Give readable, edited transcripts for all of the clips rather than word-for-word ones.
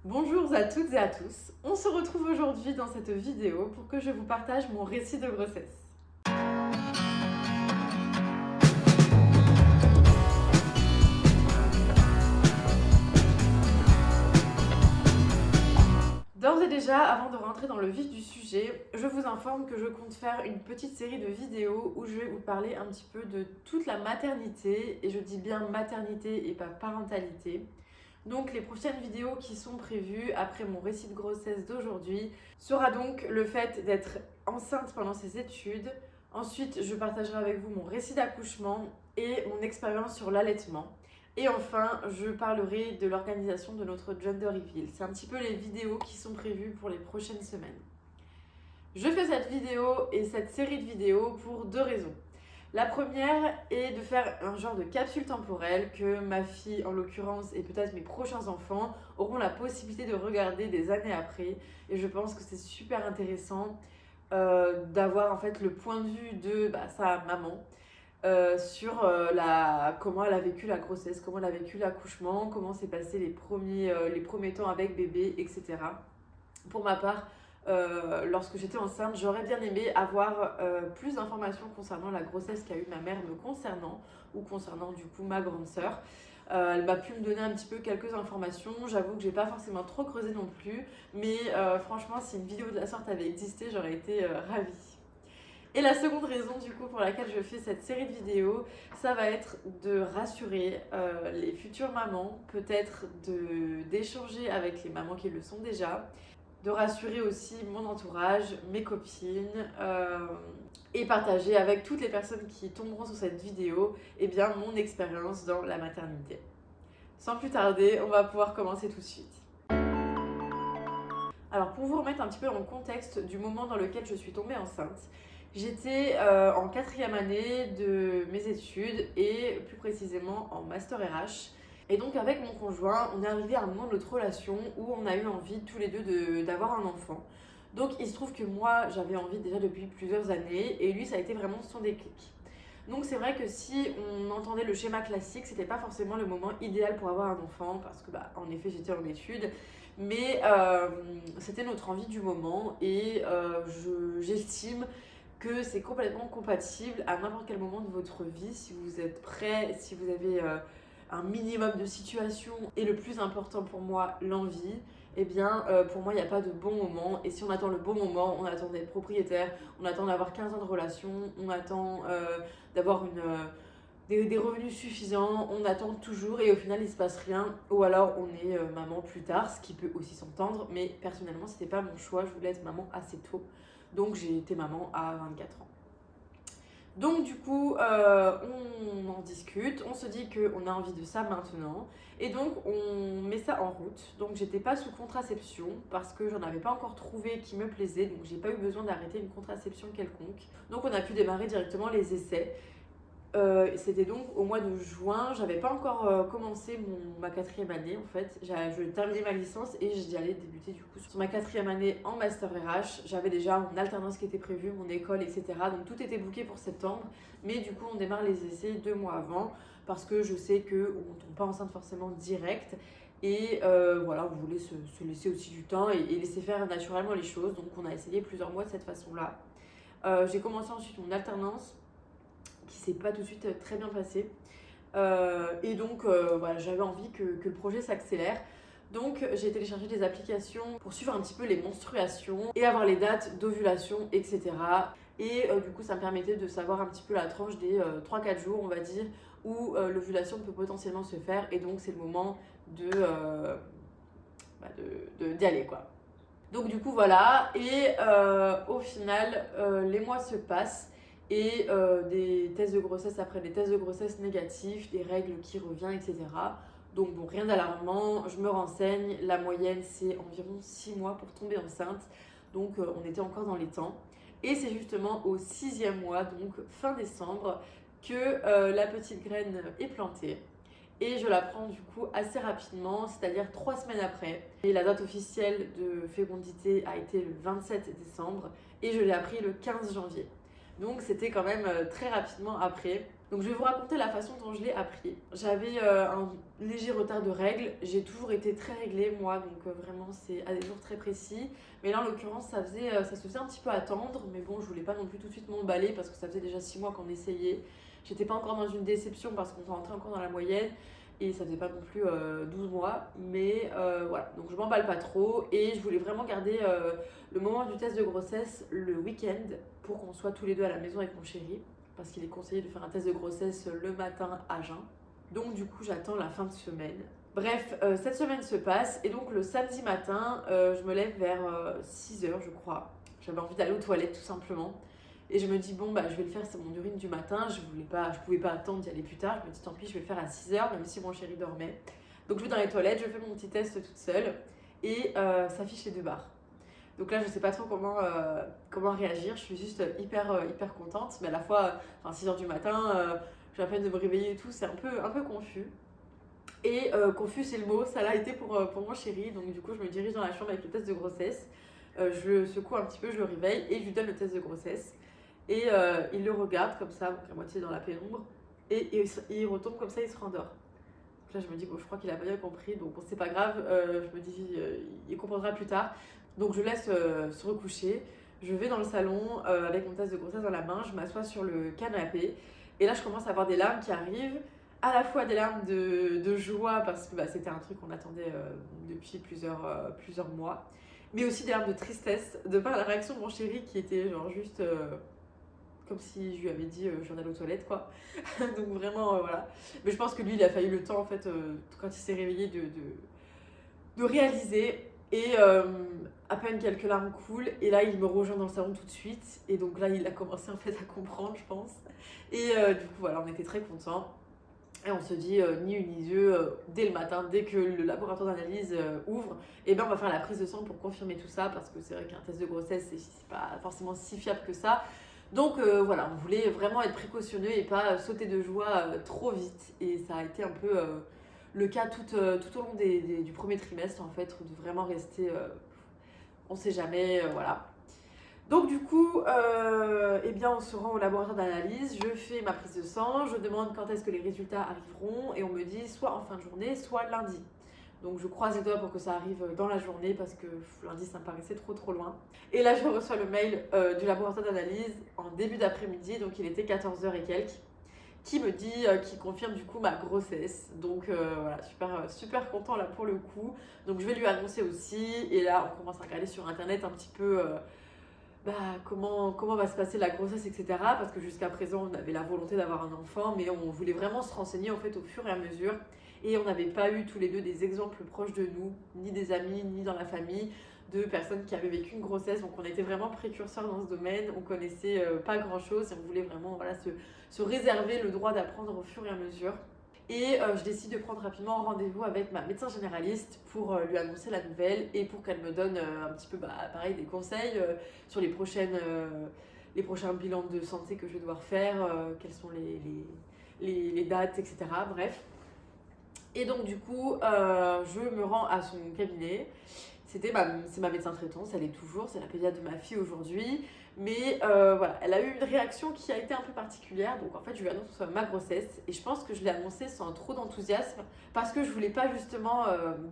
Bonjour à toutes et à tous, on se retrouve aujourd'hui dans cette vidéo pour que je vous partage mon récit de grossesse. D'ores et déjà, avant de rentrer dans le vif du sujet, je vous informe que je compte faire une petite série de vidéos où je vais vous parler un petit peu de toute la maternité, et je dis bien maternité et pas parentalité. Donc les prochaines vidéos qui sont prévues après mon récit de grossesse d'aujourd'hui sera donc le fait d'être enceinte pendant ces études. Ensuite, je partagerai avec vous mon récit d'accouchement et mon expérience sur l'allaitement. Et enfin, je parlerai de l'organisation de notre gender reveal. C'est un petit peu les vidéos qui sont prévues pour les prochaines semaines. Je fais cette vidéo et cette série de vidéos pour deux raisons. La première est de faire un genre de capsule temporelle que ma fille, en l'occurrence, et peut-être mes prochains enfants auront la possibilité de regarder des années après. Et je pense que c'est super intéressant d'avoir en fait le point de vue de sa maman sur comment elle a vécu la grossesse, comment elle a vécu l'accouchement, comment s'est passé les premiers temps avec bébé, etc. Pour ma part, lorsque j'étais enceinte, j'aurais bien aimé avoir plus d'informations concernant la grossesse qu'a eu ma mère me concernant, ou concernant du coup ma grande sœur. Elle m'a pu me donner un petit peu quelques informations. J'avoue que j'ai pas forcément trop creusé non plus, mais franchement, si une vidéo de la sorte avait existé, j'aurais été ravie. Et la seconde raison du coup pour laquelle je fais cette série de vidéos, ça va être de rassurer les futures mamans, peut-être d'échanger avec les mamans qui le sont déjà, de rassurer aussi mon entourage, mes copines, et partager avec toutes les personnes qui tomberont sur cette vidéo mon expérience dans la maternité. Sans plus tarder, on va pouvoir commencer tout de suite. Alors pour vous remettre un petit peu dans le contexte du moment dans lequel je suis tombée enceinte, j'étais en 4e année de mes études et plus précisément en master RH. Et donc avec mon conjoint, on est arrivé à un moment de notre relation où on a eu envie tous les deux d'avoir un enfant. Donc il se trouve que moi j'avais envie déjà depuis plusieurs années et lui ça a été vraiment son déclic. Donc c'est vrai que si on entendait le schéma classique, c'était pas forcément le moment idéal pour avoir un enfant parce que en effet j'étais en études, mais c'était notre envie du moment et j'estime que c'est complètement compatible à n'importe quel moment de votre vie si vous êtes prêt, si vous avez un minimum de situation et le plus important pour moi, l'envie. Pour moi, il n'y a pas de bon moment. Et si on attend le bon moment, on attend d'être propriétaire, on attend d'avoir 15 ans de relation, on attend d'avoir des revenus suffisants, on attend toujours et au final il se passe rien. Ou alors on est maman plus tard, ce qui peut aussi s'entendre. Mais personnellement, c'était pas mon choix, je voulais être maman assez tôt. Donc j'ai été maman à 24 ans. Donc du coup, on en discute, on se dit qu'on a envie de ça maintenant et donc on met ça en route. Donc j'étais pas sous contraception parce que j'en avais pas encore trouvé qui me plaisait, donc j'ai pas eu besoin d'arrêter une contraception quelconque. Donc on a pu démarrer directement les essais. C'était donc au mois de juin, j'avais pas encore commencé ma 4e année en fait. Je terminais ma licence et j'allais débuter du coup sur ma 4e année en master RH. J'avais déjà mon alternance qui était prévue, mon école, etc. Donc tout était booké pour septembre. Mais du coup on démarre les essais 2 mois avant parce que je sais qu'on ne tombe pas enceinte forcément direct. Et voilà, on voulait se laisser aussi du temps et laisser faire naturellement les choses. Donc on a essayé plusieurs mois de cette façon-là. J'ai commencé ensuite mon alternance qui s'est pas tout de suite très bien passé. Voilà, j'avais envie que le projet s'accélère. Donc j'ai téléchargé des applications pour suivre un petit peu les menstruations et avoir les dates d'ovulation, etc. Et du coup ça me permettait de savoir un petit peu la tranche des 3-4 jours on va dire où l'ovulation peut potentiellement se faire et donc c'est le moment d'y aller quoi. Donc du coup voilà et au final les mois se passent et des tests de grossesse après des tests de grossesse négatifs, des règles qui reviennent, etc. Donc bon, rien d'alarmant, je me renseigne, la moyenne c'est environ 6 mois pour tomber enceinte, donc on était encore dans les temps. Et c'est justement au 6e mois, donc fin décembre, que la petite graine est plantée. Et je la prends du coup assez rapidement, c'est-à-dire 3 semaines après. Et la date officielle de fécondité a été le 27 décembre et je l'ai appris le 15 janvier. Donc c'était quand même très rapidement après. Donc je vais vous raconter la façon dont je l'ai appris. J'avais un léger retard de règles, j'ai toujours été très réglée moi, donc vraiment c'est à des jours très précis. Mais là en l'occurrence ça se faisait un petit peu attendre, mais bon je voulais pas non plus tout de suite m'emballer parce que ça faisait déjà 6 mois qu'on essayait. J'étais pas encore dans une déception parce qu'on rentrait encore dans la moyenne et ça faisait pas non plus 12 mois, mais voilà, donc je m'emballe pas trop et je voulais vraiment garder le moment du test de grossesse le week-end pour qu'on soit tous les deux à la maison avec mon chéri parce qu'il est conseillé de faire un test de grossesse le matin à jeun. Donc du coup, j'attends la fin de semaine. Bref, cette semaine se passe et donc le samedi matin, je me lève vers 6 h je crois. J'avais envie d'aller aux toilettes tout simplement. Et je me dis, bon, bah, je vais le faire, c'est mon urine du matin. Je pouvais pas attendre d'y aller plus tard. Je me dis, tant pis, je vais le faire à 6 h, même si mon chéri dormait. Donc je vais dans les toilettes, je fais mon petit test toute seule et s'affiche les 2 barres. Donc là, je sais pas trop comment réagir. Je suis juste hyper contente, mais à la fois, 6 h du matin, j'ai à peine de me réveiller et tout, c'est un peu confus. Et confus, c'est le mot, ça l'a été pour mon chéri. Donc du coup, je me dirige dans la chambre avec le test de grossesse. Je le secoue un petit peu, je le réveille et je lui donne le test de grossesse. Et il le regarde comme ça, donc à moitié dans la pénombre, et il retombe comme ça, il se rendort. Donc là, je me dis, bon, je crois qu'il a pas bien compris, donc bon, c'est pas grave, je me dis, il comprendra plus tard. Donc je laisse se recoucher, je vais dans le salon avec mon test de grossesse dans la main, je m'assois sur le canapé, et là, je commence à avoir des larmes qui arrivent, à la fois des larmes de joie, parce que c'était un truc qu'on attendait depuis plusieurs mois, mais aussi des larmes de tristesse, de par la réaction de mon chéri qui était genre juste comme si je lui avais dit j'en allais aux toilettes quoi. Donc vraiment voilà. Mais je pense que lui il a fallu le temps en fait quand il s'est réveillé de réaliser. Et à peine quelques larmes coulent et là il me rejoint dans le salon tout de suite. Et donc là il a commencé en fait à comprendre je pense. Et du coup voilà on était très contents. Et on se dit ni une ni deux, dès le matin, dès que le laboratoire d'analyse ouvre, et ben on va faire la prise de sang pour confirmer tout ça parce que c'est vrai qu'un test de grossesse c'est pas forcément si fiable que ça. Donc voilà, on voulait vraiment être précautionneux et pas sauter de joie trop vite. Et ça a été un peu le cas tout au long du premier trimestre en fait, de vraiment rester, on sait jamais, voilà. Donc du coup, eh bien, on se rend au laboratoire d'analyse, je fais ma prise de sang, je demande quand est-ce que les résultats arriveront et on me dit soit en fin de journée, soit lundi. Donc je croise les doigts pour que ça arrive dans la journée parce que lundi ça me paraissait trop loin. Et là je reçois le mail du laboratoire d'analyse en début d'après-midi, donc il était 14 h et quelques, qui me dit, qui confirme du coup ma grossesse. Donc voilà, super content là pour le coup. Donc je vais lui annoncer aussi et là on commence à regarder sur internet un petit peu comment va se passer la grossesse, etc. Parce que jusqu'à présent, on avait la volonté d'avoir un enfant, mais on voulait vraiment se renseigner en fait au fur et à mesure. Et on n'avait pas eu tous les deux des exemples proches de nous, ni des amis, ni dans la famille, de personnes qui avaient vécu une grossesse. Donc on était vraiment précurseurs dans ce domaine, on connaissait pas grand-chose et on voulait vraiment se réserver le droit d'apprendre au fur et à mesure. Et je décide de prendre rapidement rendez-vous avec ma médecin généraliste pour lui annoncer la nouvelle et pour qu'elle me donne un petit peu pareil des conseils sur les prochains bilans de santé que je vais devoir faire, quelles sont les dates, etc. Bref. Et donc du coup, je me rends à son cabinet. C'est ma médecin traitante, elle est toujours, c'est la pédiatre de ma fille aujourd'hui. Mais voilà, elle a eu une réaction qui a été un peu particulière. Donc en fait, je lui annonce ma grossesse et je pense que je l'ai annoncée sans trop d'enthousiasme parce que je voulais pas justement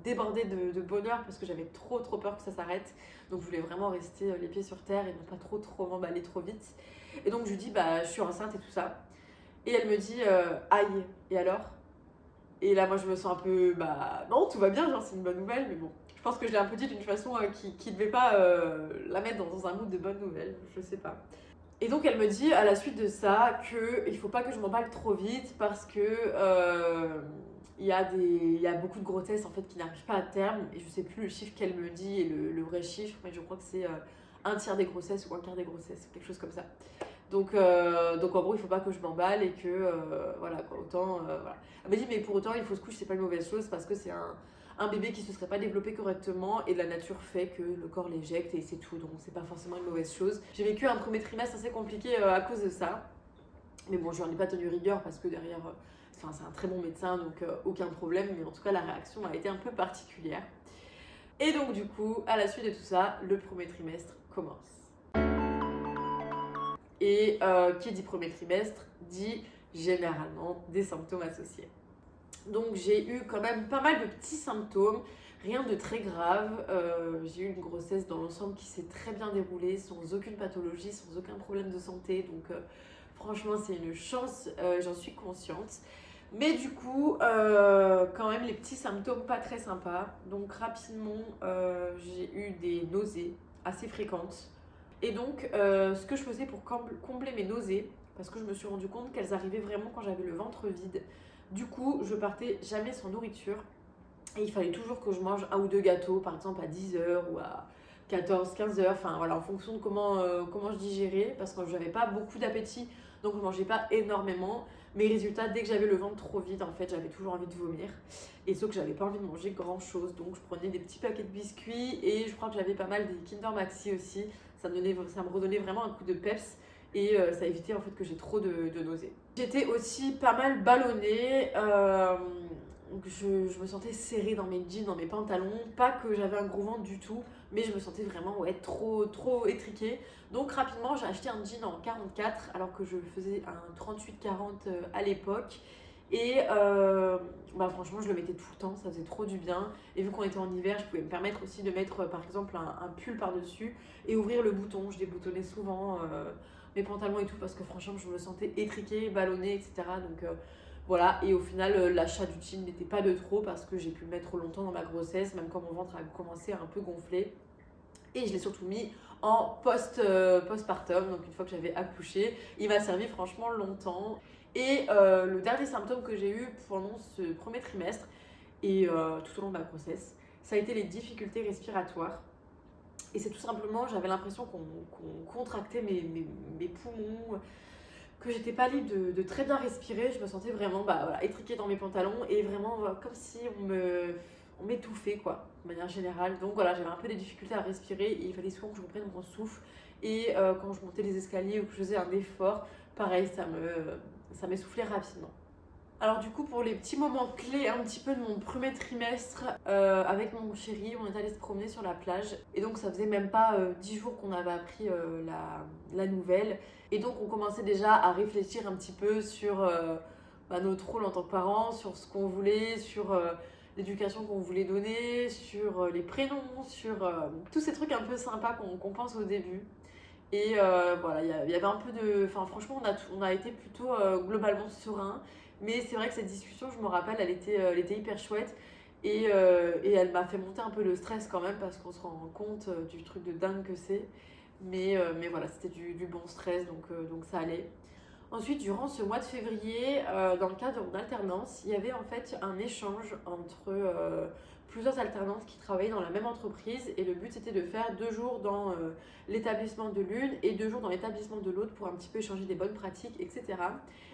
déborder de bonheur parce que j'avais trop peur que ça s'arrête. Donc je voulais vraiment rester les pieds sur terre et ne pas trop m'emballer trop vite. Et donc je lui dis, je suis enceinte et tout ça. Et elle me dit, aïe, et alors? Et là, moi, je me sens un peu, non, tout va bien, genre, c'est une bonne nouvelle, mais bon. Je pense que je l'ai un peu dit d'une façon qui devait pas la mettre dans un mood de bonne nouvelle, je sais pas. Et donc, elle me dit à la suite de ça qu'il faut pas que je m'emballe trop vite parce que il y a beaucoup de grossesses en fait qui n'arrivent pas à terme. Et je sais plus le chiffre qu'elle me dit et le vrai chiffre, mais je crois que c'est un tiers des grossesses ou un quart des grossesses, quelque chose comme ça. Donc en gros, il faut pas que je m'emballe et que voilà quoi, autant voilà. Elle m'a dit mais pour autant il faut se coucher, c'est pas une mauvaise chose parce que c'est un bébé qui se serait pas développé correctement et la nature fait que le corps l'éjecte et c'est tout, donc c'est pas forcément une mauvaise chose. J'ai vécu un premier trimestre assez compliqué à cause de ça, mais bon je n'en ai pas tenu rigueur parce que derrière c'est un très bon médecin donc aucun problème, mais en tout cas la réaction a été un peu particulière. Et donc du coup à la suite de tout ça, le premier trimestre commence. Et qui dit premier trimestre dit généralement des symptômes associés. Donc j'ai eu quand même pas mal de petits symptômes, rien de très grave. J'ai eu une grossesse dans l'ensemble qui s'est très bien déroulée, sans aucune pathologie, sans aucun problème de santé. Donc franchement, c'est une chance, j'en suis consciente. Mais du coup, quand même, les petits symptômes pas très sympas. Donc rapidement, j'ai eu des nausées assez fréquentes. Et donc, ce que je faisais pour combler mes nausées, parce que je me suis rendu compte qu'elles arrivaient vraiment quand j'avais le ventre vide. Du coup, je partais jamais sans nourriture. Et il fallait toujours que je mange un ou deux gâteaux, par exemple à 10h ou à 14, 15h, enfin voilà, en fonction de comment je digérais, parce que je n'avais pas beaucoup d'appétit, donc je ne mangeais pas énormément. Mais résultat, dès que j'avais le ventre trop vide, en fait, j'avais toujours envie de vomir. Et sauf que j'avais pas envie de manger grand chose, donc je prenais des petits paquets de biscuits et je crois que j'avais pas mal des Kinder Maxi aussi. Ça me redonnait vraiment un coup de peps et ça évitait en fait que j'ai trop de nausées. J'étais aussi pas mal ballonnée. Je me sentais serrée dans mes jeans, dans mes pantalons. Pas que j'avais un gros ventre du tout, mais je me sentais vraiment trop étriquée. Donc rapidement, j'ai acheté un jean en 44 alors que je faisais un 38-40 à l'époque. Et franchement, je le mettais tout le temps, ça faisait trop du bien. Et vu qu'on était en hiver, je pouvais me permettre aussi de mettre par exemple un pull par-dessus et ouvrir le bouton. Je déboutonnais souvent mes pantalons et tout parce que franchement, je me sentais étriquée, ballonnée, etc. Donc voilà, et au final, l'achat du jean n'était pas de trop parce que j'ai pu le mettre longtemps dans ma grossesse, même quand mon ventre a commencé à un peu gonfler. Et je l'ai surtout mis en postpartum, donc une fois que j'avais accouché. Il m'a servi franchement longtemps. Et le dernier symptôme que j'ai eu pendant ce premier trimestre et tout au long de ma grossesse, ça a été les difficultés respiratoires. Et c'est tout simplement, j'avais l'impression qu'on contractait mes poumons, que j'étais pas libre de très bien respirer. Je me sentais vraiment étriquée dans mes pantalons et vraiment comme si on m'étouffait quoi, de manière générale. Donc voilà, j'avais un peu des difficultés à respirer et il fallait souvent que je reprenne mon souffle. Et quand je montais les escaliers ou que je faisais un effort, pareil, ça m'essoufflait rapidement. Alors du coup, pour les petits moments clés un petit peu de mon premier trimestre, avec mon chéri, on est allé se promener sur la plage. Et donc ça faisait même pas 10 jours qu'on avait appris la nouvelle. Et donc on commençait déjà à réfléchir un petit peu sur notre rôle en tant que parents, sur ce qu'on voulait, sur l'éducation qu'on voulait donner, sur les prénoms, sur tous ces trucs un peu sympas qu'on pense au début. Et voilà, il y avait un peu de... Enfin franchement, on a été plutôt globalement serein. Mais c'est vrai que cette discussion, je me rappelle, elle était hyper chouette. Et elle m'a fait monter un peu le stress quand même parce qu'on se rend compte du truc de dingue que c'est. Mais voilà, c'était du bon stress, donc ça allait. Ensuite, durant ce mois de février, dans le cadre d'une alternance, il y avait en fait un échange entre plusieurs alternantes qui travaillaient dans la même entreprise. Et le but, c'était de faire 2 jours dans l'établissement de l'une et 2 jours dans l'établissement de l'autre pour un petit peu échanger des bonnes pratiques, etc.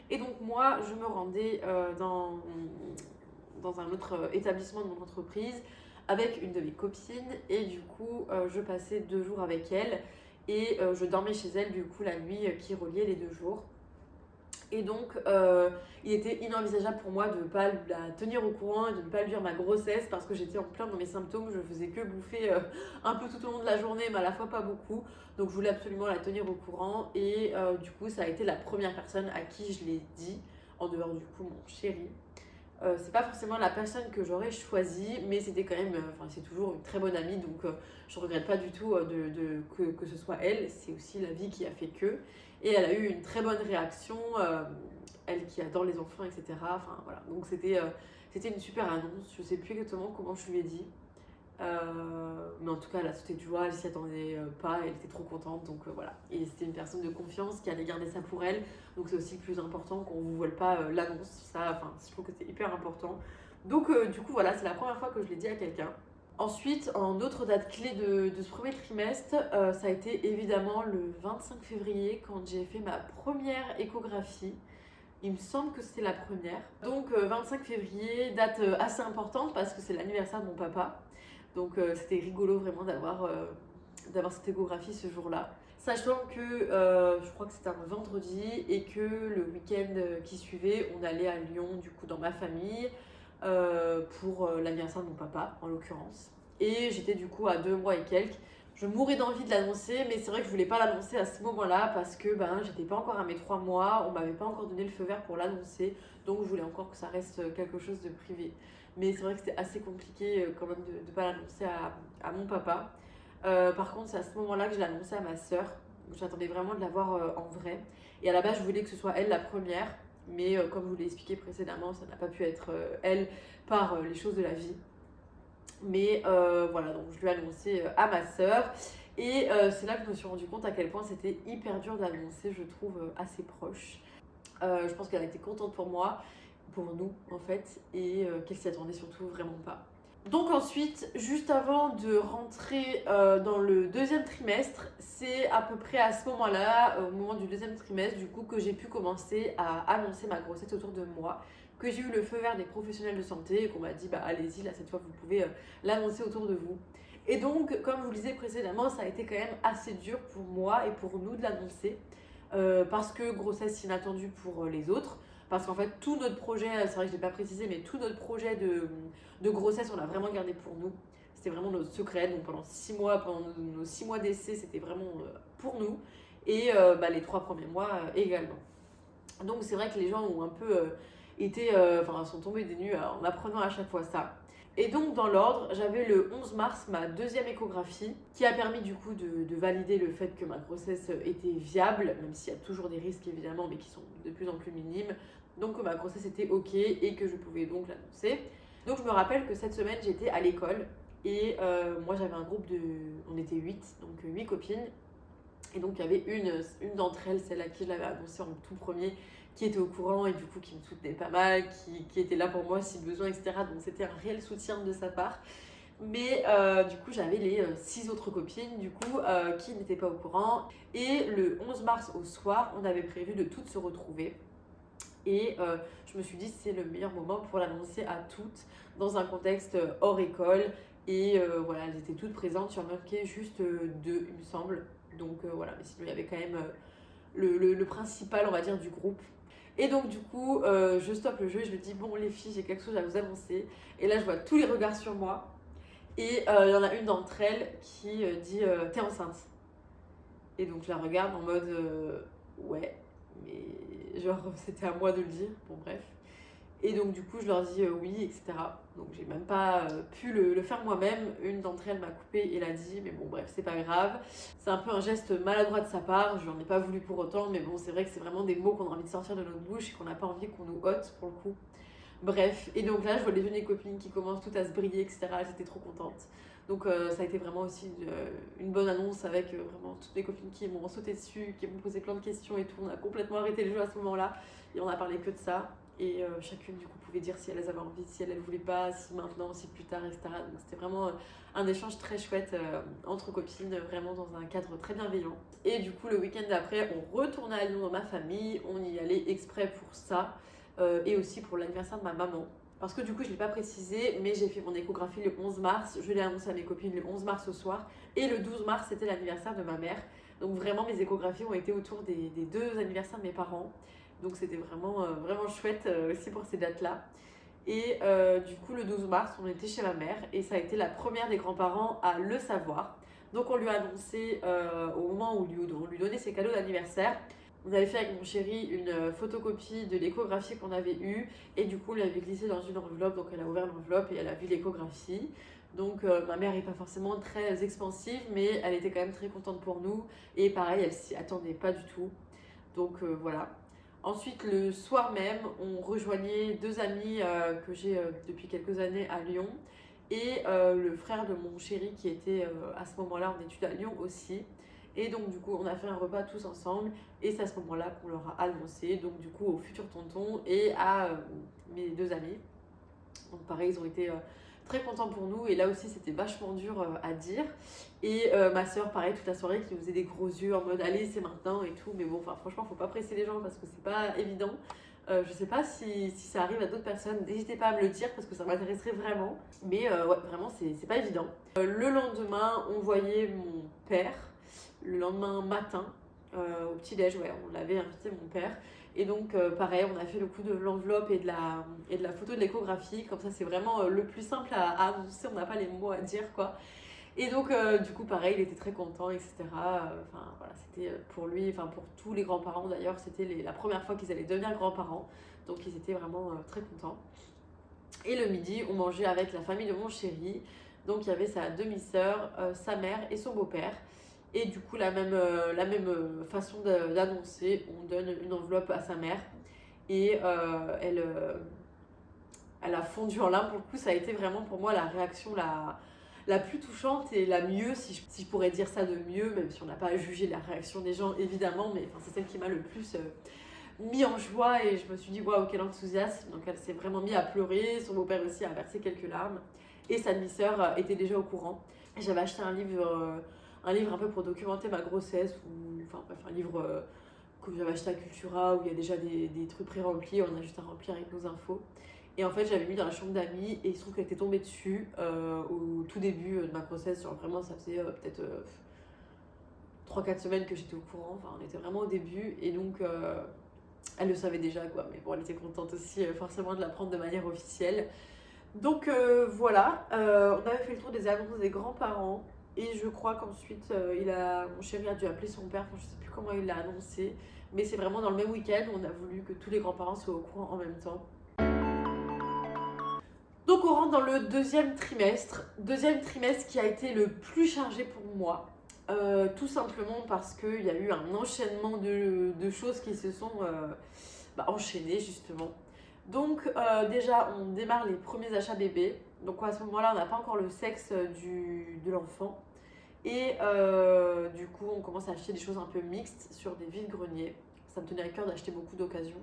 Et donc moi, je me rendais dans un autre établissement de mon entreprise avec une de mes copines. Et du coup, je passais 2 jours avec elle. Et je dormais chez elle, du coup, la nuit qui reliait les 2 jours. Et donc, il était inenvisageable pour moi de ne pas la tenir au courant et de ne pas lui dire ma grossesse parce que j'étais en plein dans mes symptômes. Je faisais que bouffer un peu tout au long de la journée, mais à la fois pas beaucoup. Donc, je voulais absolument la tenir au courant. Et du coup, ça a été la première personne à qui je l'ai dit, en dehors du coup, mon chéri. C'est pas forcément la personne que j'aurais choisie, mais c'était quand même, c'est toujours une très bonne amie, donc je regrette pas du tout que ce soit elle. C'est aussi la vie qui a fait que. Et elle a eu une très bonne réaction, elle qui adore les enfants, etc. Enfin voilà, donc c'était une super annonce. Je sais plus exactement comment je lui ai dit. Mais en tout cas, elle a sauté de joie, elle s'y attendait pas, elle était trop contente, donc voilà. Et c'était une personne de confiance qui allait garder ça pour elle, donc c'est aussi le plus important qu'on ne vous vole pas l'annonce. Ça, je trouve que c'est hyper important. Donc du coup, voilà, c'est la première fois que je l'ai dit à quelqu'un. Ensuite, en autre date clé de ce premier trimestre, ça a été évidemment le 25 février quand j'ai fait ma première échographie. Il me semble que c'était la première. Donc 25 février, date assez importante parce que c'est l'anniversaire de mon papa. Donc c'était rigolo vraiment d'avoir cette échographie ce jour-là. Sachant que je crois que c'était un vendredi et que le week-end qui suivait, on allait à Lyon, du coup dans ma famille, pour l'anniversaire de mon papa en l'occurrence. Et j'étais du coup à 2 mois et quelques. Je mourais d'envie de l'annoncer, mais c'est vrai que je voulais pas l'annoncer à ce moment-là parce que j'étais pas encore à mes 3 mois, on m'avait pas encore donné le feu vert pour l'annoncer, donc je voulais encore que ça reste quelque chose de privé. Mais c'est vrai que c'était assez compliqué quand même de pas l'annoncer à mon papa. Par contre, c'est à ce moment-là que je l'ai annoncé à ma sœur. J'attendais vraiment de la voir en vrai. Et à la base, je voulais que ce soit elle la première, mais comme je vous l'ai expliqué précédemment, ça n'a pas pu être elle par les choses de la vie. Mais voilà, donc je lui ai annoncé à ma sœur. Et c'est là que je me suis rendu compte à quel point c'était hyper dur d'annoncer, je trouve, assez proche. Je pense qu'elle a été contente pour moi, pour nous en fait, et qu'elle s'y attendait surtout vraiment pas. Donc ensuite, juste avant de rentrer dans le deuxième trimestre, c'est à peu près à ce moment-là, au moment du deuxième trimestre, du coup, que j'ai pu commencer à annoncer ma grossesse autour de moi, que j'ai eu le feu vert des professionnels de santé et qu'on m'a dit, allez-y, là, cette fois, vous pouvez l'annoncer autour de vous. Et donc, comme je vous le disais précédemment, ça a été quand même assez dur pour moi et pour nous de l'annoncer, parce que grossesse inattendue pour les autres. Parce qu'en fait, tout notre projet, c'est vrai que je ne l'ai pas précisé, mais tout notre projet de grossesse, on l'a vraiment gardé pour nous. C'était vraiment notre secret. Donc pendant 6 mois, pendant nos 6 mois d'essai, c'était vraiment pour nous. Et les 3 premiers mois également. Donc c'est vrai que les gens ont un peu sont tombés des nues en apprenant à chaque fois ça. Et donc dans l'ordre, j'avais le 11 mars ma deuxième échographie qui a permis du coup de valider le fait que ma grossesse était viable, même s'il y a toujours des risques évidemment, mais qui sont de plus en plus minimes. Donc ma grossesse était ok et que je pouvais donc l'annoncer. Donc je me rappelle que cette semaine j'étais à l'école et moi j'avais un groupe on était 8, donc 8 copines. Et donc il y avait une d'entre elles, celle à qui je l'avais annoncé en tout premier, qui était au courant et du coup qui me soutenait pas mal, qui était là pour moi si besoin, etc. Donc c'était un réel soutien de sa part. Mais du coup j'avais les 6 autres copines du coup qui n'étaient pas au courant. Et le 11 mars au soir, on avait prévu de toutes se retrouver. Et je me suis dit c'est le meilleur moment pour l'annoncer à toutes dans un contexte hors école. Et voilà, elles étaient toutes présentes, il y en manquait juste 2 il me semble. Donc voilà, mais sinon il y avait quand même le principal on va dire du groupe. Et donc du coup je stoppe le jeu et je me dis bon les filles j'ai quelque chose à vous annoncer. Et là je vois tous les regards sur moi. Et il y en a une d'entre elles qui dit t'es enceinte. Et donc je la regarde en mode ouais, mais genre c'était à moi de le dire, bon bref. Et donc du coup je leur dis oui, etc. Donc j'ai même pas pu le faire moi-même. Une d'entre elles m'a coupé et l'a dit, mais bon bref, c'est pas grave. C'est un peu un geste maladroit de sa part, je n'en ai pas voulu pour autant, mais bon c'est vrai que c'est vraiment des mots qu'on a envie de sortir de notre bouche et qu'on n'a pas envie qu'on nous ôte pour le coup. Bref, et donc là je vois les jeunes copines qui commencent toutes à se briller, etc. J'étais trop contente. Donc ça a été vraiment aussi une bonne annonce avec vraiment toutes mes copines qui m'ont sauté dessus, qui m'ont posé plein de questions et tout. On a complètement arrêté le jeu à ce moment-là et on a parlé que de ça. Et chacune du coup pouvait dire si elles avaient envie, si elles voulaient pas, si maintenant, si plus tard, etc. Donc c'était vraiment un échange très chouette entre copines, vraiment dans un cadre très bienveillant. Et du coup le week-end d'après, on retournait à Lyon dans ma famille, on y allait exprès pour ça et aussi pour l'anniversaire de ma maman. Parce que du coup, je ne l'ai pas précisé, mais j'ai fait mon échographie le 11 mars. Je l'ai annoncé à mes copines le 11 mars au soir. Et le 12 mars, c'était l'anniversaire de ma mère. Donc vraiment, mes échographies ont été autour des 2 anniversaires de mes parents. Donc c'était vraiment chouette aussi pour ces dates-là. Et du coup, le 12 mars, on était chez ma mère. Et ça a été la première des grands-parents à le savoir. Donc on lui a annoncé au moment où on lui donnait ses cadeaux d'anniversaire. On avait fait avec mon chéri une photocopie de l'échographie qu'on avait eue et du coup on l'avait glissée dans une enveloppe, donc elle a ouvert l'enveloppe et elle a vu l'échographie. Donc ma mère n'est pas forcément très expansive mais elle était quand même très contente pour nous et pareil elle s'y attendait pas du tout. Donc voilà. Ensuite le soir même on rejoignait 2 amis que j'ai depuis quelques années à Lyon et le frère de mon chéri qui était à ce moment-là en études à Lyon aussi. Et donc du coup on a fait un repas tous ensemble et c'est à ce moment-là qu'on leur a annoncé, donc du coup au futur tonton et à mes 2 amis. Donc pareil ils ont été très contents pour nous et là aussi c'était vachement dur à dire. Et ma soeur pareil toute la soirée qui nous faisait des gros yeux en mode allez c'est maintenant et tout, mais bon franchement faut pas presser les gens parce que c'est pas évident. Je sais pas si ça arrive à d'autres personnes, n'hésitez pas à me le dire parce que ça m'intéresserait vraiment. Mais ouais vraiment c'est pas évident. Le lendemain on voyait mon père. Le lendemain matin, au petit-déj, ouais, on l'avait invité mon père. Et donc, pareil, on a fait le coup de l'enveloppe et de la photo de l'échographie. Comme ça, c'est vraiment le plus simple à annoncer. On n'a pas les mots à dire, quoi. Et donc, du coup, pareil, il était très content, etc. Enfin, voilà, c'était pour lui, enfin, pour tous les grands-parents d'ailleurs, c'était la première fois qu'ils allaient devenir grands-parents. Donc, ils étaient vraiment très contents. Et le midi, on mangeait avec la famille de mon chéri. Donc, il y avait sa demi-sœur, sa mère et son beau-père. Et du coup, la même façon d'annoncer, on donne une enveloppe à sa mère. Et elle a fondu en larmes. Pour le coup, ça a été vraiment pour moi la réaction la plus touchante et la mieux, si je pourrais dire ça de mieux, même si on n'a pas à juger la réaction des gens évidemment, mais enfin, c'est celle qui m'a le plus mis en joie et je me suis dit waouh, quel enthousiasme. Donc elle s'est vraiment mise à pleurer, son beau-père aussi a versé quelques larmes et sa demi-sœur était déjà au courant. J'avais acheté un livre un peu pour documenter ma grossesse, ou enfin bref, un livre que j'avais acheté à Cultura où il y a déjà des trucs pré-remplis, on a juste à remplir avec nos infos. Et en fait, j'avais mis dans la chambre d'amis et il se trouve qu'elle était tombée dessus au tout début de ma grossesse. Genre vraiment, ça faisait peut-être 3-4 semaines que j'étais au courant. Enfin, on était vraiment au début et donc elle le savait déjà quoi. Mais bon, elle était contente aussi forcément de l'apprendre de manière officielle. Donc voilà, on avait fait le tour des annonces des grands-parents. Et je crois qu'ensuite, mon chéri a dû appeler son père, enfin, je sais plus comment il l'a annoncé. Mais c'est vraiment dans le même week-end où on a voulu que tous les grands-parents soient au courant en même temps. Donc on rentre dans le deuxième trimestre qui a été le plus chargé pour moi. Tout simplement parce qu'il y a eu un enchaînement de choses qui se sont enchaînées justement. Donc déjà on démarre les premiers achats bébés. Donc à ce moment-là on n'a pas encore le sexe de l'enfant. Et du coup on commence à acheter des choses un peu mixtes sur des vide-greniers. Ça me tenait à cœur d'acheter beaucoup d'occasions.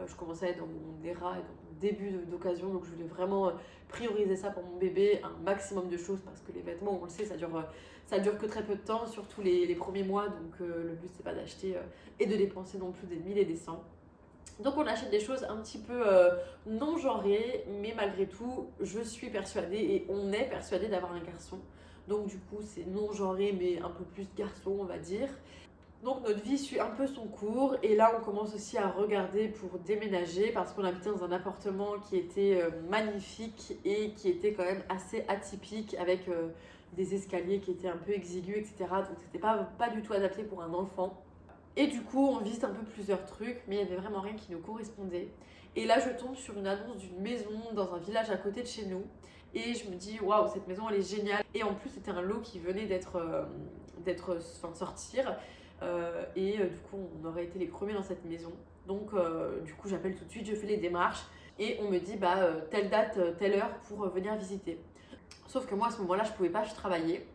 Je commençais à être dans des rats et dans mon début d'occasion, donc je voulais vraiment prioriser ça pour mon bébé, un maximum de choses parce que les vêtements, on le sait, ça dure que très peu de temps, surtout les premiers mois, donc le but c'est pas d'acheter et de dépenser non plus des 1000 et des 100. Donc on achète des choses un petit peu non genrées, mais malgré tout, je suis persuadée et on est persuadé d'avoir un garçon. Donc du coup c'est non genré mais un peu plus garçon on va dire. Donc notre vie suit un peu son cours et là on commence aussi à regarder pour déménager parce qu'on habitait dans un appartement qui était magnifique et qui était quand même assez atypique avec des escaliers qui étaient un peu exigus, etc. Donc c'était pas du tout adapté pour un enfant. Et du coup on visite un peu plusieurs trucs mais il n'y avait vraiment rien qui nous correspondait. Et là je tombe sur une annonce d'une maison dans un village à côté de chez nous et je me dis waouh, cette maison elle est géniale. Et en plus c'était un lot qui venait sortir. Du coup on aurait été les premiers dans cette maison. Donc du coup j'appelle tout de suite, je fais les démarches et on me dit telle date, telle heure pour venir visiter. Sauf que moi à ce moment-là je pouvais pas, je travaillais.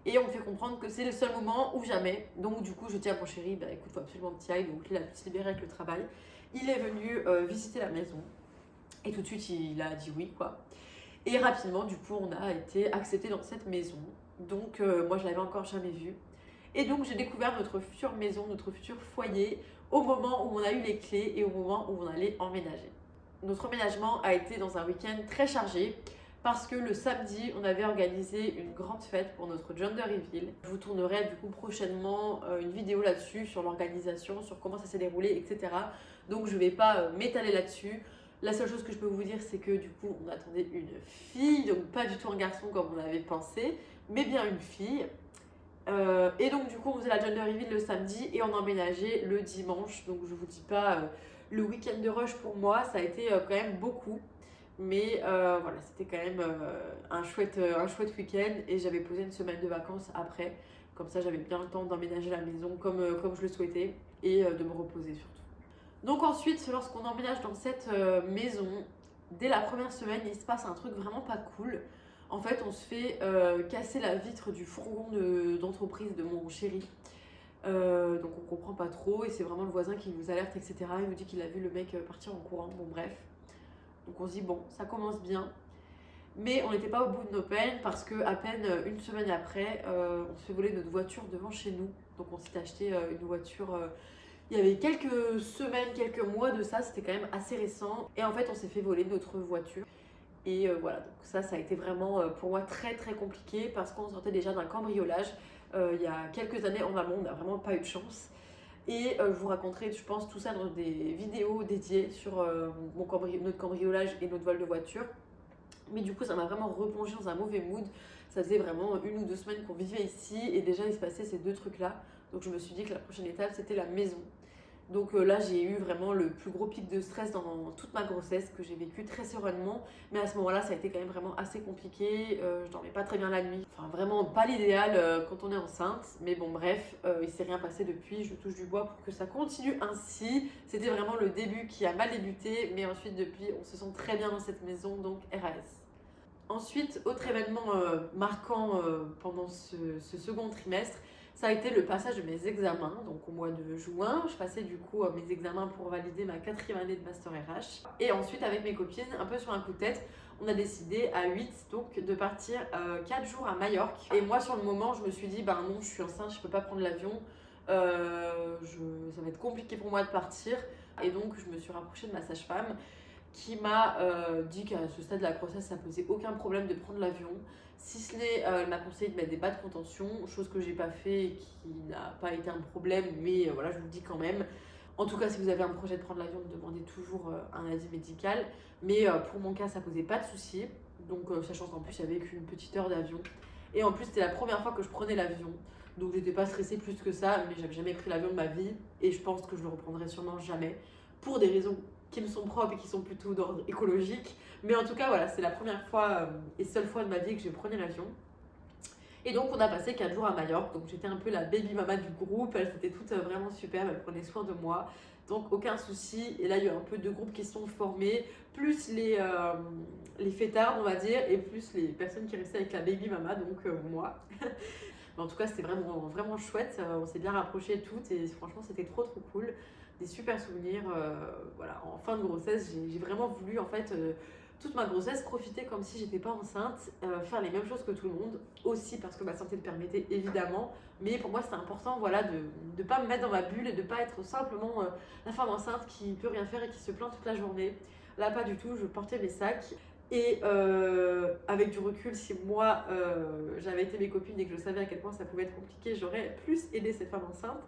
Et on me fait comprendre que c'est le seul moment ou jamais. Donc du coup je dis à mon chéri, écoute faut absolument que tu y ailles. Donc il a pu se libérer avec le travail. Il est venu visiter la maison. Et tout de suite il a dit oui quoi. Et rapidement du coup on a été accepté dans cette maison. Donc moi je l'avais encore jamais vue. Et donc j'ai découvert notre future maison, notre futur foyer au moment où on a eu les clés et au moment où on allait emménager. Notre emménagement a été dans un week-end très chargé parce que le samedi, on avait organisé une grande fête pour notre gender reveal. Je vous tournerai du coup prochainement une vidéo là-dessus, sur l'organisation, sur comment ça s'est déroulé, etc. Donc je ne vais pas m'étaler là-dessus. La seule chose que je peux vous dire, c'est que du coup, on attendait une fille, donc pas du tout un garçon comme on avait pensé, mais bien une fille. Et donc du coup on faisait la gender reveal le samedi et on emménageait le dimanche. Donc je vous dis pas le week-end de rush pour moi, ça a été quand même beaucoup. Mais voilà, c'était quand même un chouette week-end et j'avais posé une semaine de vacances après. Comme ça j'avais bien le temps d'emménager la maison comme je le souhaitais et de me reposer surtout. Donc ensuite, lorsqu'on emménage dans cette maison, dès la première semaine, il se passe un truc vraiment pas cool. En fait, on se fait casser la vitre du fourgon d'entreprise de mon chéri. Donc on comprend pas trop et c'est vraiment le voisin qui nous alerte, etc. Il nous dit qu'il a vu le mec partir en courant. Bon bref. Donc on se dit bon, ça commence bien. Mais on n'était pas au bout de nos peines parce que à peine une semaine après, on se fait voler notre voiture devant chez nous. Donc on s'est acheté une voiture... il y avait quelques semaines, quelques mois de ça, c'était quand même assez récent. Et en fait, on s'est fait voler notre voiture. Et voilà, donc ça a été vraiment pour moi très très compliqué parce qu'on sortait déjà d'un cambriolage il y a quelques années en amont, on n'a vraiment pas eu de chance. Et je vous raconterai, je pense, tout ça dans des vidéos dédiées sur notre cambriolage et notre vol de voiture. Mais du coup, ça m'a vraiment replongé dans un mauvais mood. Ça faisait vraiment 1 ou 2 semaines qu'on vivait ici et déjà il se passait ces 2 trucs-là. Donc je me suis dit que la prochaine étape c'était la maison. Donc là j'ai eu vraiment le plus gros pic de stress dans toute ma grossesse que j'ai vécu très sereinement. Mais à ce moment-là ça a été quand même vraiment assez compliqué. Je dormais pas très bien la nuit. Enfin vraiment pas l'idéal quand on est enceinte. Mais bon bref, il s'est rien passé depuis. Je touche du bois pour que ça continue ainsi. C'était vraiment le début qui a mal débuté. Mais ensuite depuis on se sent très bien dans cette maison, donc RAS. Ensuite, autre événement marquant pendant ce second trimestre, ça a été le passage de mes examens. Donc au mois de juin, je passais du coup mes examens pour valider ma 4e année de Master RH. Et ensuite, avec mes copines, un peu sur un coup de tête, on a décidé à 8 donc, de partir 4 jours à Majorque. Et moi, sur le moment, je me suis dit, bah non, je suis enceinte, je peux pas prendre l'avion. Ça va être compliqué pour moi de partir. Et donc, je me suis rapprochée de ma sage-femme qui m'a dit qu'à ce stade de la grossesse, ça posait aucun problème de prendre l'avion. Si ce n'est, elle m'a conseillé de mettre des bas de contention, chose que j'ai pas fait et qui n'a pas été un problème, mais voilà, je vous le dis quand même. En tout cas, si vous avez un projet de prendre l'avion, demandez toujours un avis médical. Mais pour mon cas, ça posait pas de soucis. Donc, sachant qu'en plus, il y avait qu'une petite heure d'avion. Et en plus, c'était la première fois que je prenais l'avion. Donc, j'étais pas stressée plus que ça, mais j'avais jamais pris l'avion de ma vie. Et je pense que je le reprendrai sûrement jamais. Pour des raisons qui me sont propres et qui sont plutôt d'ordre écologique. Mais en tout cas, voilà, c'est la première fois et seule fois de ma vie que j'ai pris l'avion. Et donc, on a passé 4 jours à Majorque. Donc, j'étais un peu la baby mama du groupe. Elles étaient toutes vraiment superbes. Elles prenaient soin de moi. Donc, aucun souci. Et là, il y a eu un peu de groupes qui se sont formés, plus les fêtards, on va dire, et plus les personnes qui restaient avec la baby mama, donc moi. Mais en tout cas, c'était vraiment, vraiment chouette. On s'est bien rapprochés toutes et franchement, c'était trop, trop cool. Des super souvenirs. Voilà, en fin de grossesse, j'ai vraiment voulu, en fait, toute ma grossesse, profiter comme si j'étais pas enceinte, faire les mêmes choses que tout le monde, aussi parce que ma santé le permettait évidemment, mais pour moi c'était important voilà, de ne pas me mettre dans ma bulle et de pas être simplement la femme enceinte qui peut rien faire et qui se plaint toute la journée. Là pas du tout, je portais mes sacs et avec du recul, si moi j'avais été mes copines et que je savais à quel point ça pouvait être compliqué, j'aurais plus aidé cette femme enceinte.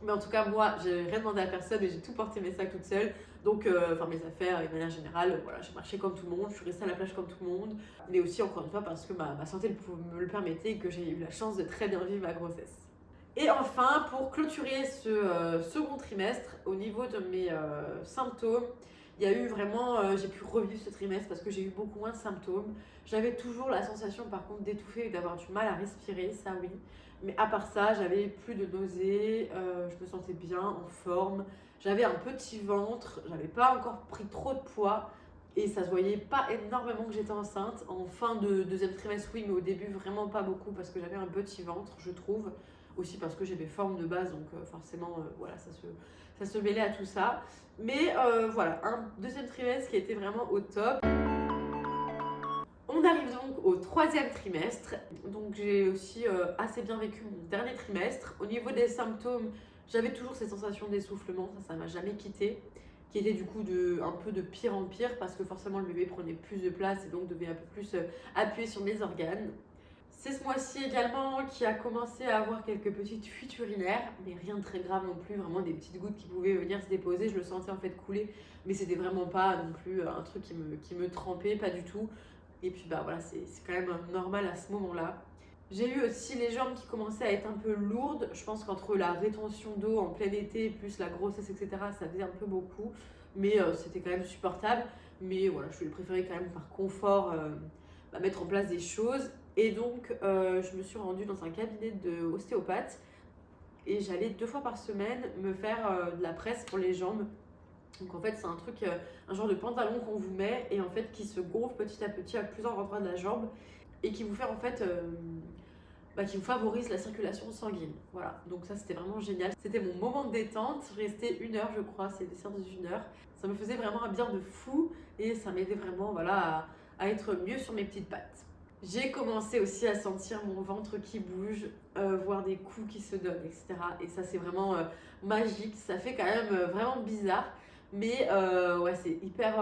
Mais en tout cas, moi, j'ai rien demandé à personne et j'ai tout porté mes sacs toute seule. Donc, enfin, mes affaires et de manière générale, voilà, j'ai marché comme tout le monde, je suis restée à la plage comme tout le monde. Mais aussi, encore une fois, parce que ma santé me le permettait et que j'ai eu la chance de très bien vivre ma grossesse. Et enfin, pour clôturer ce second trimestre, au niveau de mes symptômes, il y a eu vraiment, j'ai pu revivre ce trimestre parce que j'ai eu beaucoup moins de symptômes. J'avais toujours la sensation par contre d'étouffer et d'avoir du mal à respirer, ça oui. Mais à part ça, j'avais plus de nausées, je me sentais bien, en forme. J'avais un petit ventre, j'avais pas encore pris trop de poids et ça se voyait pas énormément que j'étais enceinte. En fin de deuxième trimestre, oui, mais au début vraiment pas beaucoup parce que j'avais un petit ventre, je trouve. Aussi parce que j'ai des formes de base, donc forcément, voilà, ça se mêlait à tout ça. Mais voilà, un deuxième trimestre qui était vraiment au top. On arrive donc au 3e trimestre. Donc j'ai aussi assez bien vécu mon dernier trimestre. Au niveau des symptômes, j'avais toujours ces sensations d'essoufflement, ça m'a jamais quitté. Qui était du coup un peu de pire en pire parce que forcément le bébé prenait plus de place et donc devait un peu plus appuyer sur mes organes. C'est ce mois-ci également qui a commencé à avoir quelques petites fuites urinaires, mais rien de très grave non plus, vraiment des petites gouttes qui pouvaient venir se déposer. Je le sentais en fait couler, mais c'était vraiment pas non plus un truc qui me trempait, pas du tout. Et puis bah voilà, c'est quand même normal à ce moment-là. J'ai eu aussi les jambes qui commençaient à être un peu lourdes. Je pense qu'entre la rétention d'eau en plein été, plus la grossesse, etc., ça faisait un peu beaucoup. Mais c'était quand même supportable. Mais voilà, je préférais quand même par confort mettre en place des choses. Et donc, je me suis rendue dans un cabinet d'ostéopathe et j'allais 2 fois par semaine me faire de la presse pour les jambes. Donc en fait, c'est un truc, un genre de pantalon qu'on vous met et en fait qui se gonfle petit à petit à plusieurs endroits de la jambe et qui vous fait en fait, qui vous favorise la circulation sanguine. Voilà, donc ça c'était vraiment génial. C'était mon moment de détente, je restais 1 heure je crois, c'est des séances d'1 heure. Ça me faisait vraiment un bien de fou et ça m'aidait vraiment voilà, à être mieux sur mes petites pattes. J'ai commencé aussi à sentir mon ventre qui bouge, voir des coups qui se donnent, etc. Et ça, c'est vraiment magique. Ça fait quand même vraiment bizarre. Mais ouais, c'est hyper...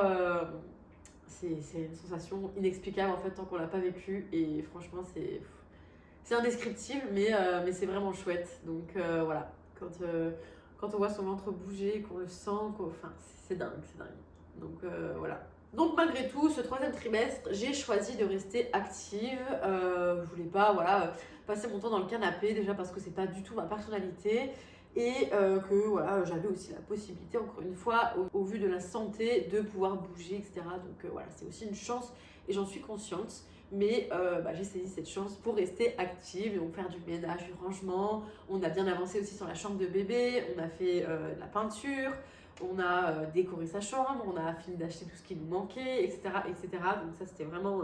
c'est une sensation inexplicable en fait tant qu'on l'a pas vécu. Et franchement, c'est indescriptible, mais c'est vraiment chouette. Donc voilà, quand on voit son ventre bouger, qu'on le sent, enfin, c'est dingue, c'est dingue. Donc voilà. Donc malgré tout, ce troisième trimestre, j'ai choisi de rester active. Je voulais pas, voilà, passer mon temps dans le canapé, déjà parce que c'est pas du tout ma personnalité. Et que voilà, j'avais aussi la possibilité, encore une fois, au vu de la santé, de pouvoir bouger, etc. Donc voilà, c'est aussi une chance et j'en suis consciente. Mais j'ai saisi cette chance pour rester active, donc faire du ménage, du rangement. On a bien avancé aussi sur la chambre de bébé, on a fait de la peinture, on a décoré sa chambre, on a fini d'acheter tout ce qui nous manquait, etc. etc. Donc ça, c'était vraiment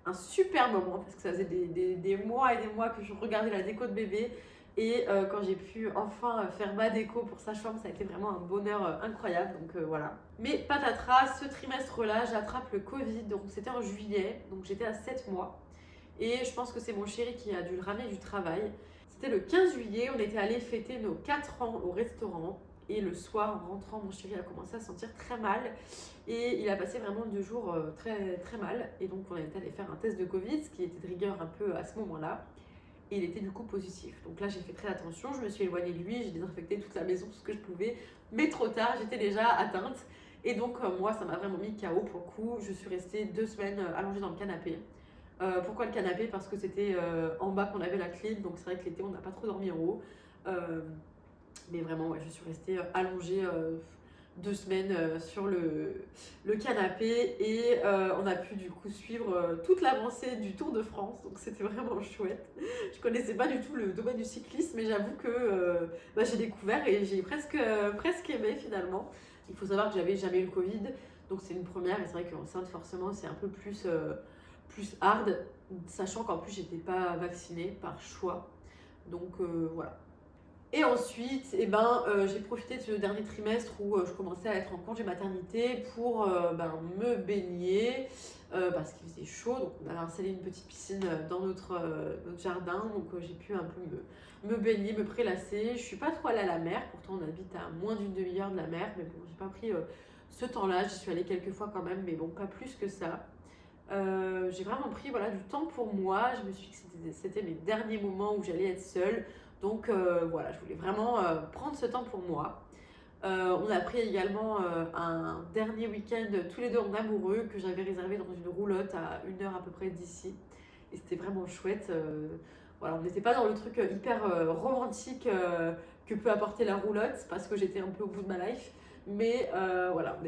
un super moment parce que ça faisait des mois et des mois que je regardais la déco de bébé. Et quand j'ai pu enfin faire ma déco pour sa chambre, ça a été vraiment un bonheur incroyable. Donc voilà. Mais patatras, ce trimestre-là, j'attrape le Covid. Donc c'était en juillet. Donc j'étais à 7 mois. Et je pense que c'est mon chéri qui a dû le ramener du travail. C'était le 15 juillet. On était allé fêter nos 4 ans au restaurant. Et le soir, en rentrant, mon chéri a commencé à se sentir très mal. Et il a passé vraiment 2 jours très, très mal. Et donc on est allé faire un test de Covid, ce qui était de rigueur un peu à ce moment-là. Et il était du coup positif. Donc là, j'ai fait très attention, je me suis éloignée de lui, j'ai désinfecté toute la maison, tout ce que je pouvais. Mais trop tard, j'étais déjà atteinte. Et donc, moi, ça m'a vraiment mis KO pour le coup. Je suis restée 2 semaines allongée dans le canapé. Pourquoi le canapé? Parce que c'était en bas qu'on avait la clim. Donc, c'est vrai que l'été, on n'a pas trop dormi en haut. Mais vraiment, ouais, je suis restée allongée 2 semaines sur le canapé et on a pu du coup suivre toute l'avancée du Tour de France, donc c'était vraiment chouette. Je connaissais pas du tout le domaine du cyclisme, mais j'avoue que j'ai découvert et j'ai presque aimé finalement. Il faut savoir que j'avais jamais eu le Covid, donc c'est une première et c'est vrai qu'enceinte forcément c'est un peu plus hard, sachant qu'en plus j'étais pas vaccinée par choix. Donc voilà. Et ensuite, j'ai profité de ce dernier trimestre où je commençais à être en congé maternité pour me baigner parce qu'il faisait chaud. Donc, on avait installé une petite piscine dans notre jardin. Donc, j'ai pu un peu me baigner, me prélasser. Je ne suis pas trop allée à la mer. Pourtant, on habite à moins d'une demi-heure de la mer. Mais bon, j'ai pas pris ce temps-là. J'y suis allée quelques fois quand même, mais bon, pas plus que ça. J'ai vraiment pris voilà, du temps pour moi. Je me suis dit que c'était mes derniers moments où j'allais être seule. Donc voilà, je voulais vraiment prendre ce temps pour moi. On a pris également un dernier week-end tous les deux en amoureux que j'avais réservé dans une roulotte à 1 heure à peu près d'ici. Et c'était vraiment chouette. Voilà, on n'était pas dans le truc hyper romantique que peut apporter la roulotte parce que j'étais un peu au bout de ma life. Mais voilà,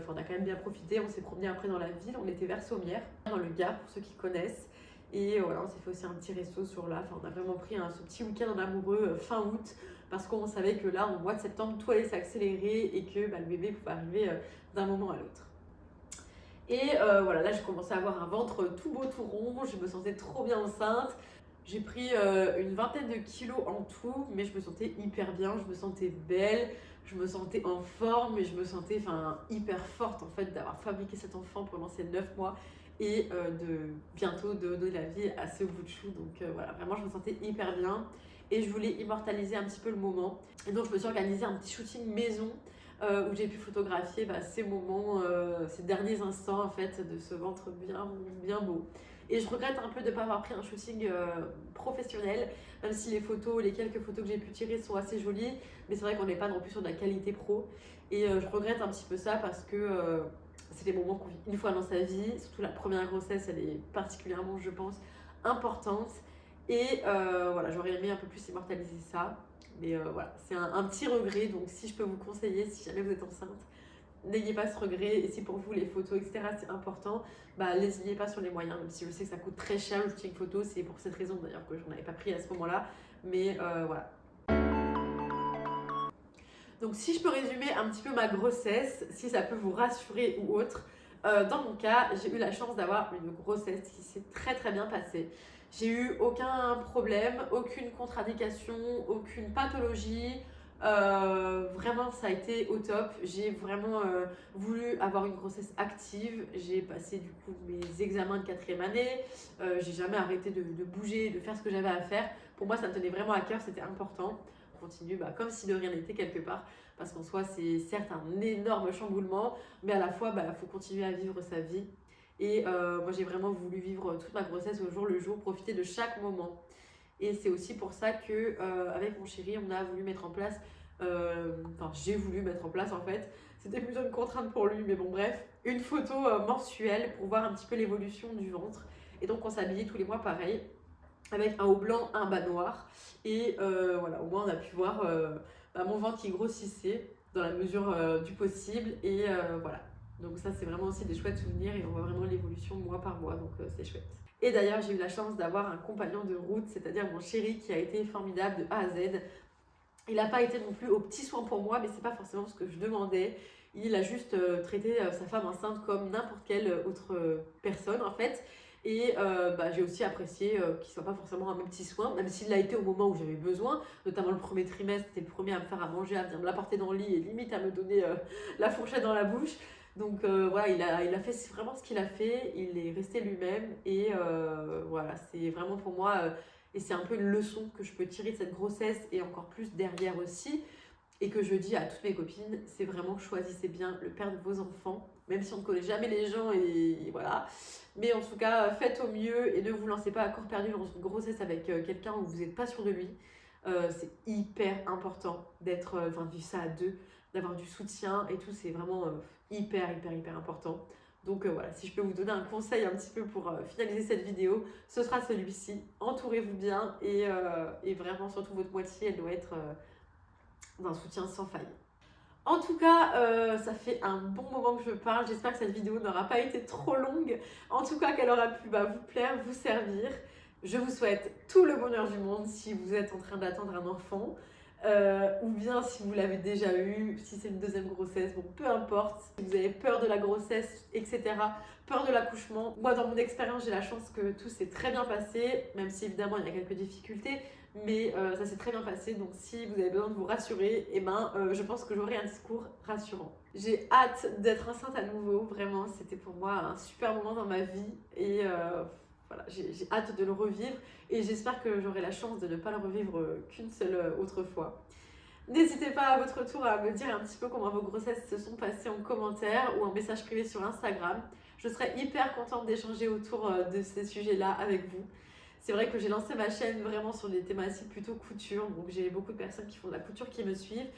on a quand même bien profité. On s'est promené après dans la ville. On était vers Sommières, dans le Gard pour ceux qui connaissent. Et voilà, on s'est fait aussi un petit resto sur là. Enfin, on a vraiment pris ce petit week-end en amoureux fin août parce qu'on savait que là, en mois de septembre, tout allait s'accélérer et que le bébé pouvait arriver d'un moment à l'autre. Et voilà, là, j'ai commencé à avoir un ventre tout beau, tout rond. Je me sentais trop bien enceinte. J'ai pris une vingtaine de kilos en tout, mais je me sentais hyper bien, je me sentais belle, je me sentais en forme et je me sentais hyper forte en fait d'avoir fabriqué cet enfant pendant ces 9 mois et de bientôt de donner la vie à ce bout de chou. Donc voilà, vraiment je me sentais hyper bien et je voulais immortaliser un petit peu le moment. Et donc je me suis organisé un petit shooting maison où j'ai pu photographier ces moments, ces derniers instants en fait de ce ventre bien, bien beau. Et je regrette un peu de ne pas avoir pris un shooting professionnel, même si les quelques photos que j'ai pu tirer sont assez jolies, mais c'est vrai qu'on n'est pas non plus sur de la qualité pro. Et je regrette un petit peu ça parce que c'est des moments qu'on vit une fois dans sa vie, surtout la première grossesse, elle est particulièrement, je pense, importante. Et voilà, j'aurais aimé un peu plus immortaliser ça. Mais voilà, c'est un petit regret, donc si je peux vous conseiller, si jamais vous êtes enceinte, n'ayez pas ce regret. Et si pour vous les photos, etc., c'est important, lésinez pas sur les moyens, même si je sais que ça coûte très cher le shooting photo. C'est pour cette raison d'ailleurs que j'en avais pas pris à ce moment-là. Mais voilà. Donc si je peux résumer un petit peu ma grossesse, si ça peut vous rassurer ou autre, dans mon cas, j'ai eu la chance d'avoir une grossesse qui s'est très très bien passée. J'ai eu aucun problème, aucune contre-indication, aucune pathologie. Vraiment, ça a été au top. J'ai vraiment voulu avoir une grossesse active. J'ai passé du coup mes examens de 4e année. J'ai jamais arrêté de bouger, de faire ce que j'avais à faire. Pour moi, ça me tenait vraiment à cœur, c'était important. On continue comme si de rien n'était quelque part. Parce qu'en soi, c'est certes un énorme chamboulement, mais à la fois, il faut continuer à vivre sa vie. Et moi, j'ai vraiment voulu vivre toute ma grossesse au jour le jour, profiter de chaque moment. Et c'est aussi pour ça que avec mon chéri, on a voulu mettre en place, j'ai voulu mettre en place en fait, c'était plutôt une contrainte pour lui, mais bon bref, une photo mensuelle pour voir un petit peu l'évolution du ventre. Et donc on s'habillait tous les mois pareil, avec un haut blanc, un bas noir. Et voilà, au moins on a pu voir mon ventre qui grossissait dans la mesure du possible. Et voilà, donc ça c'est vraiment aussi des chouettes souvenirs et on voit vraiment l'évolution mois par mois, donc c'est chouette. Et d'ailleurs j'ai eu la chance d'avoir un compagnon de route, c'est-à-dire mon chéri qui a été formidable de A à Z. Il n'a pas été non plus aux petits soins pour moi, mais c'est pas forcément ce que je demandais. Il a juste traité sa femme enceinte comme n'importe quelle autre personne en fait. Et j'ai aussi apprécié qu'il soit pas forcément à mes petits soins, même s'il l'a été au moment où j'avais besoin, notamment le premier trimestre, c'était le premier à me faire à manger, à venir me l'apporter dans le lit et limite à me donner la fourchette dans la bouche. Donc voilà, il a fait vraiment ce qu'il a fait, il est resté lui-même et voilà, c'est vraiment pour moi, et c'est un peu une leçon que je peux tirer de cette grossesse et encore plus derrière aussi, et que je dis à toutes mes copines, c'est vraiment choisissez bien le père de vos enfants, même si on ne connaît jamais les gens et voilà. Mais en tout cas, faites au mieux et ne vous lancez pas à corps perdu dans une grossesse avec quelqu'un où vous n'êtes pas sûr de lui. C'est hyper important d'être, de vivre ça à deux, d'avoir du soutien et tout, c'est vraiment hyper important. Donc voilà, si je peux vous donner un conseil un petit peu pour finaliser cette vidéo, ce sera celui-ci. Entourez-vous bien et vraiment surtout votre moitié, elle doit être d'un soutien sans faille. En tout cas, ça fait un bon moment que je parle. J'espère que cette vidéo n'aura pas été trop longue. En tout cas, qu'elle aura pu vous plaire, vous servir. Je vous souhaite tout le bonheur du monde si vous êtes en train d'attendre un enfant. Ou bien si vous l'avez déjà eu, si c'est une deuxième grossesse, bon, peu importe. Si vous avez peur de la grossesse, etc., peur de l'accouchement. Moi, dans mon expérience, j'ai la chance que tout s'est très bien passé, même si évidemment il y a quelques difficultés. Mais ça s'est très bien passé, donc si vous avez besoin de vous rassurer, je pense que j'aurai un discours rassurant. J'ai hâte d'être enceinte à nouveau, vraiment, c'était pour moi un super moment dans ma vie et voilà, j'ai hâte de le revivre et j'espère que j'aurai la chance de ne pas le revivre qu'une seule autre fois. N'hésitez pas à votre tour à me dire un petit peu comment vos grossesses se sont passées en commentaire ou en message privé sur Instagram. Je serais hyper contente d'échanger autour de ces sujets-là avec vous. C'est vrai que j'ai lancé ma chaîne vraiment sur des thématiques plutôt couture, donc j'ai beaucoup de personnes qui font de la couture qui me suivent,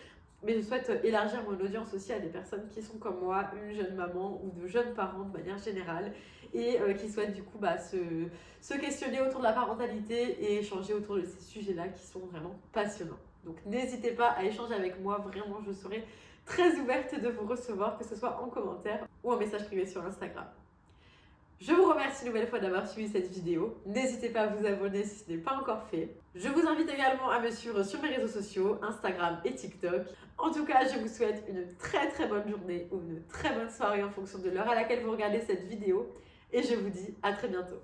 mais je souhaite élargir mon audience aussi à des personnes qui sont comme moi, une jeune maman ou de jeunes parents de manière générale, et qui souhaitent du coup se questionner autour de la parentalité et échanger autour de ces sujets-là qui sont vraiment passionnants. Donc n'hésitez pas à échanger avec moi, vraiment je serai très ouverte de vous recevoir, que ce soit en commentaire ou en message privé sur Instagram. Je vous remercie une nouvelle fois d'avoir suivi cette vidéo. N'hésitez pas à vous abonner si ce n'est pas encore fait. Je vous invite également à me suivre sur mes réseaux sociaux, Instagram et TikTok. En tout cas, je vous souhaite une très bonne journée ou une très bonne soirée en fonction de l'heure à laquelle vous regardez cette vidéo. Et je vous dis à très bientôt.